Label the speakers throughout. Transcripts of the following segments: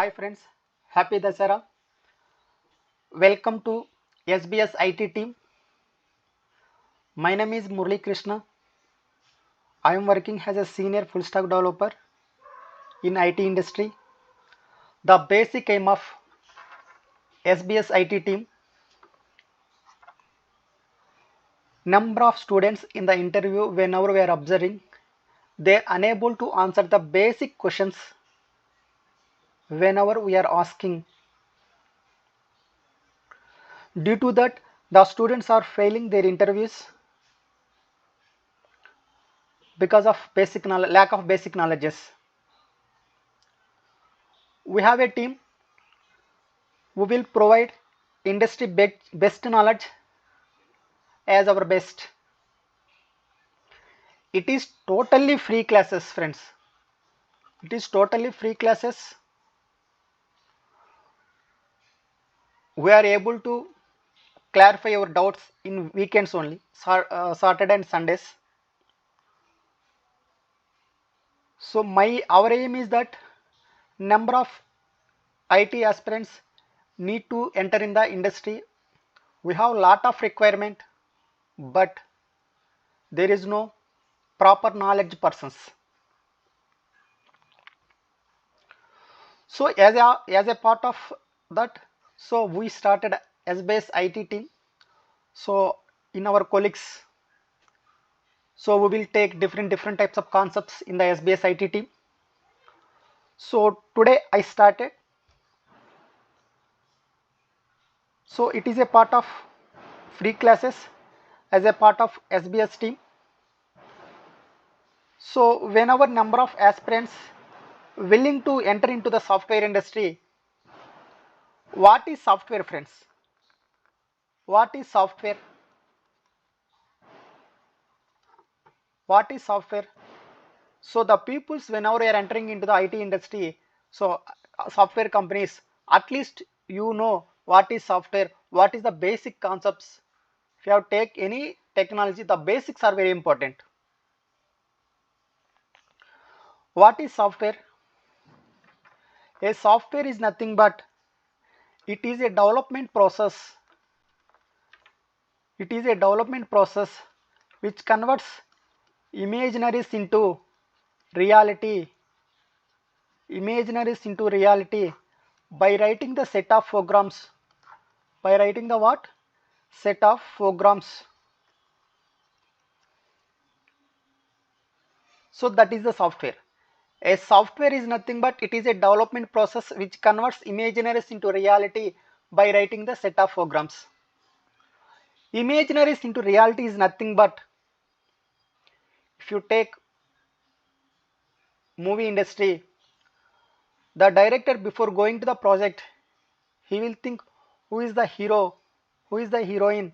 Speaker 1: Hi friends, happy Dasara. Welcome to SBS IT team. My name is Murli Krishna. I am working as a senior full stack developer in IT industry. The basic aim of SBS IT team, number of students in the interview whenever we are observing, they are unable to answer the basic questions whenever we are asking. Due to that, the students are failing their interviews because of lack of basic knowledges. We have a team who will provide industry best knowledge as our best. It is totally free classes, friends. It is totally free classes. We are able to clarify your doubts in weekends only, Saturday and Sundays. So our aim is that number of IT aspirants need to enter in the industry. We have lot of requirement, but there is no proper knowledge persons. So as a part of that, so we started SBS IT team. So in our colleagues, so we will take different types of concepts in the SBS IT team. So today I started. So it is a part of free classes as a part of SBS team. So whenever number of aspirants willing to enter into the software industry, what is software, friends? What is software? What is software? So the peoples, whenever they are entering into the IT industry, so software companies, at least you know what is software, what is the basic concepts. If you have take any technology, the basics are very important. What is software? A software is nothing but it is a development process. It is a development process which converts imaginaries into reality. Imaginaries into reality by writing the set of programs. By writing the what? Set of programs. So that is the software. A software is nothing but it is a development process which converts imaginaries into reality by writing the set of programs. Imaginaries into reality is nothing but, if you take movie industry, the director before going to the project, he will think who is the hero, who is the heroine,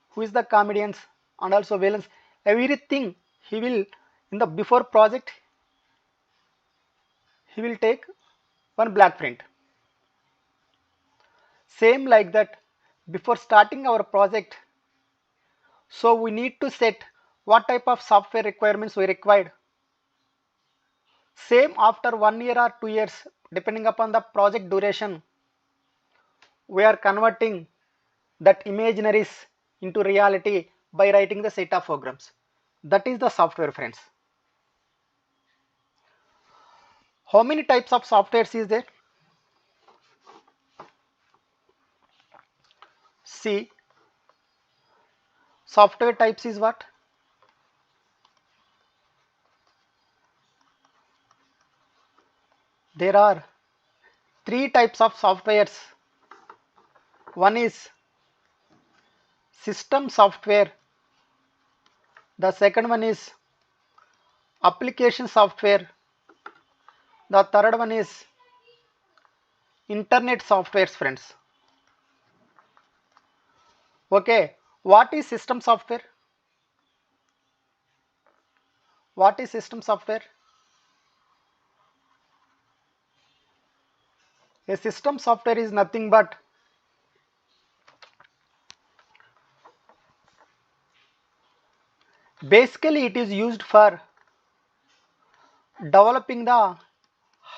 Speaker 1: who is the comedians and also villains. Everything he will, in the before project, he will take one black print. Same like that, before starting our project, so we need to set what type of software requirements we required. Same after 1 year or 2 years, depending upon the project duration, we are converting that imaginaries into reality by writing the set of programs. That is the software, friends. How many types of softwares is there? See, software types is what? There are 3 types of softwares. One is system software. The second one is application software. The third one is internet softwares, friends. Okay, what is system software? What is system software? A system software is nothing but basically it is used for developing the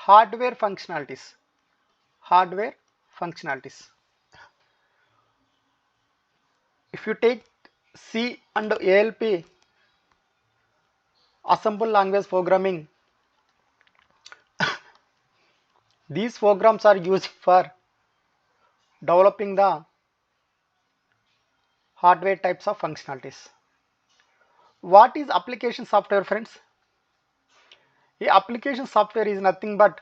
Speaker 1: hardware functionalities. hardware functionalities. If you take C and ALP, assemble language programming, these programs are used for developing the hardware types of functionalities. What is application software, friends? A application software is nothing but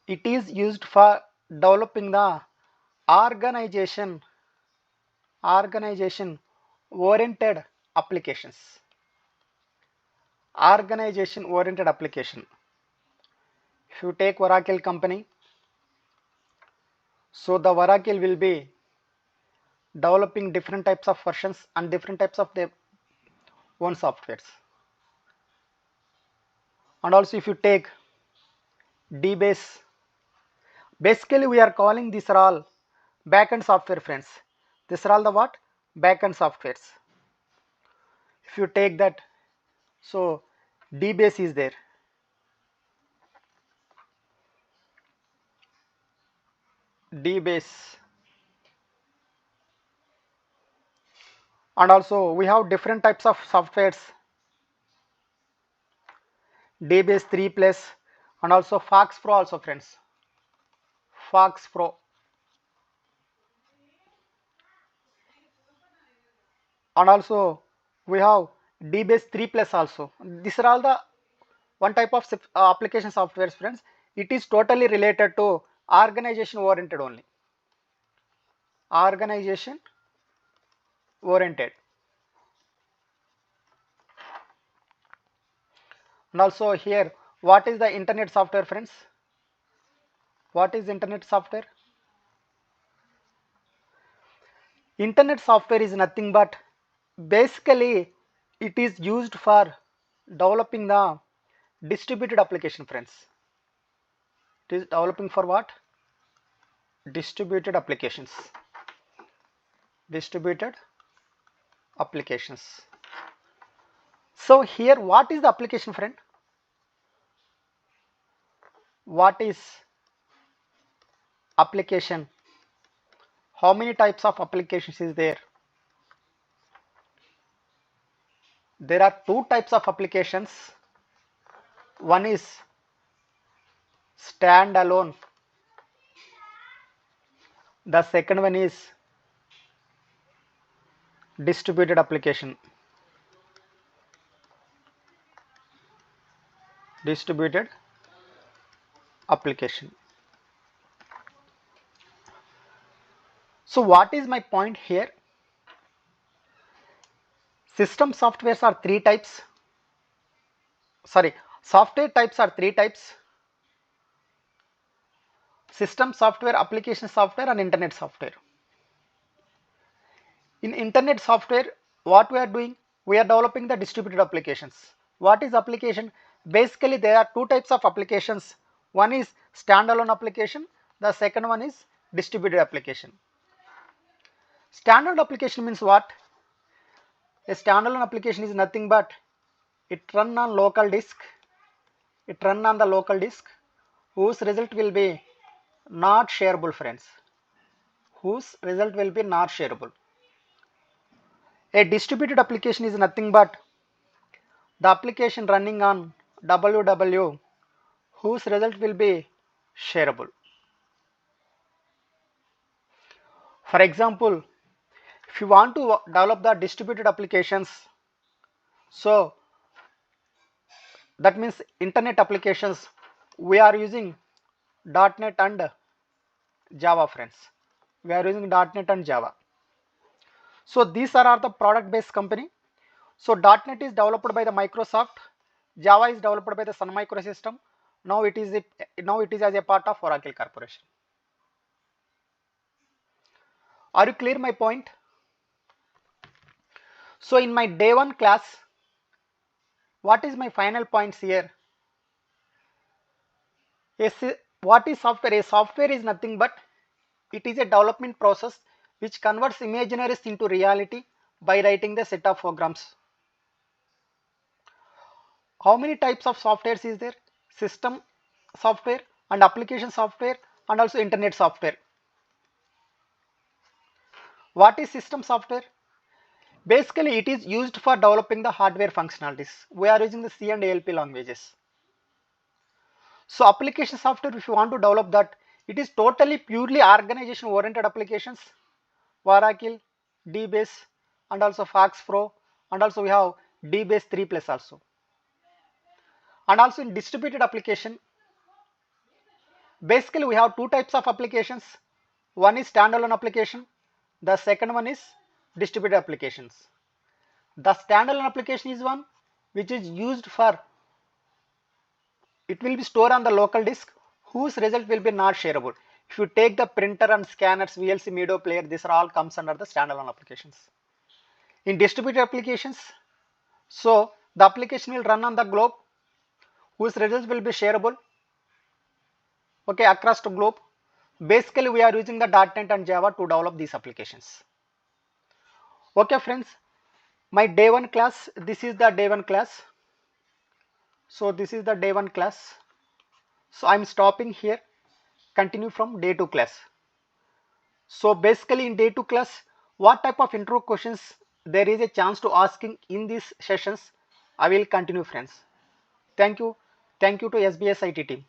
Speaker 1: it is used for developing the organization oriented applications. Organization oriented application. If you take Oracle company, so the Oracle will be developing different types of versions and different types of their own softwares. And also if you take DBase, basically we are calling these are all backend software, friends. These are all the what? Backend softwares. If you take that, so DBase is there. DBase. And also we have different types of softwares. DBase 3 plus and also Fox Pro also, friends. Fox Pro. And also we have DBase 3 plus also. These are all the one type of application softwares, friends. It is totally related to organization oriented only. Organization oriented. And also here, what is the internet software, friends? What is internet software? Internet software is nothing but basically it is used for developing the distributed application, friends. It is developing for what? Distributed applications. Distributed applications. So here what is the application, friend? What is application? How many types of applications is there? There are two types of applications. One is standalone. The second one is distributed application. Distributed application. So what is my point here? System softwares are three types. Software types are three types. System software, application software and internet software. In internet software, what we are doing? We are developing the distributed applications. What is application? Basically there are two types of applications. One is standalone application. The second one is distributed application. Standalone application means what? A standalone application is nothing but it runs on local disk. It runs on the local disk whose result will be not shareable, friends. Whose result will be not shareable. A distributed application is nothing but the application running on www whose result will be shareable. For example, if you want to develop the distributed applications, so that means internet applications, we are using .NET and Java, friends. We are using .NET and Java. So these are the product based company. So .NET is developed by the Microsoft, Java is developed by the Sun Microsystem. Now it is as a part of Oracle Corporation. Are you clear my point? So in my day one class, what is my final points here? What is software? A software is nothing but it is a development process which converts imaginaries into reality by writing the set of programs. How many types of softwares is there? System software and application software and also internet software. What is system software? Basically, it is used for developing the hardware functionalities. We are using the C and ALP languages. So application software, if you want to develop that, it is totally purely organization oriented applications. Oracle, DBase, and also Fox Pro, and also we have DBase 3 Plus also. And also in distributed application, basically we have two types of applications. One is standalone application, the second one is distributed applications. The standalone application is one which is used for, it will be stored on the local disk whose result will be not shareable. If you take the printer and scanners, VLC, media player, these are all comes under the standalone applications. In distributed applications, so the application will run on the globe whose results will be shareable, okay, across the globe. Basically, we are using the .NET and Java to develop these applications. Okay, friends, my day 1 class, this is the day 1 class. So this is the day 1 class. So I'm stopping here, continue from day 2 class. So basically in day 2 class, what type of intro questions there is a chance to asking in these sessions, I will continue, friends. Thank you. Thank you to SBS IT team.